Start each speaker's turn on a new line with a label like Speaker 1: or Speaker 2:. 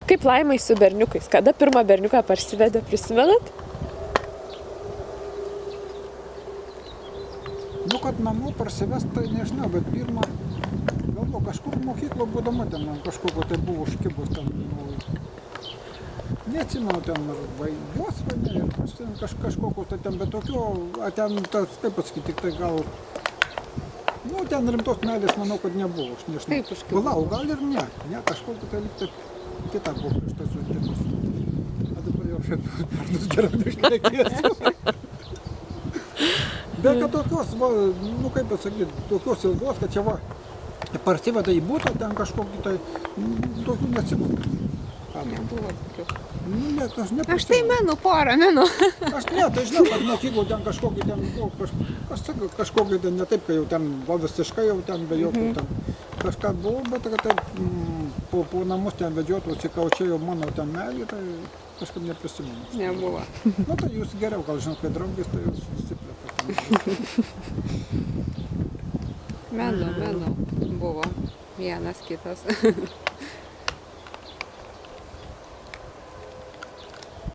Speaker 1: Kaip Laimai su berniukais? Kada pirmą berniuką parsivedė, prisimenat?
Speaker 2: Nu, kad namo parsivest, tai nežinau, bet pirmą, galvo, kažkur mokyklo būdama ten, man kažkokio tai buvo užkibus ten, nu, neatsimenu ten, ar vaigos, kažkokio tai ten, bet tokio, ten, tas, kaip pasakyti, tik tai gal, nu, ten rimtos meilės, manau, kad nebuvo, aš nežinau.
Speaker 1: Kaip užkibo?
Speaker 2: Gal, gal ir ne, kažkokio tai lyg tai kita buvo prieš tas uždirbus. A dabar jau šiaip pernus geriau nešnekėsiu. Bet kad tokios, va, nu kaip pasakyti, tokios ilgos, kad čia va, parsiveda į butą, ten kažkokį tai, tokių neatsimenu.
Speaker 1: Nebuvo tokių.
Speaker 2: Nu, ne, aš
Speaker 3: Aš tai
Speaker 2: neprisimenu.
Speaker 3: menu, porą menu.
Speaker 2: Aš ne, tai žinau, kad mokyklų ten kažkokį ten, buvo, kažkokį ten, ne taip, kai jau ten, va visiškai jau ten, be jokių ten, kažką buvo, bet kad taip, po namus ten vedžiotų, atsikau, čia jau mano ten meilė, tai kažkaip neprisimenu.
Speaker 1: Nebuvo.
Speaker 2: Nu, tai jūs geriau, gal žinot, kai draugės, tai jūs susiplėpat.
Speaker 3: Menu buvo. Vienas kitas.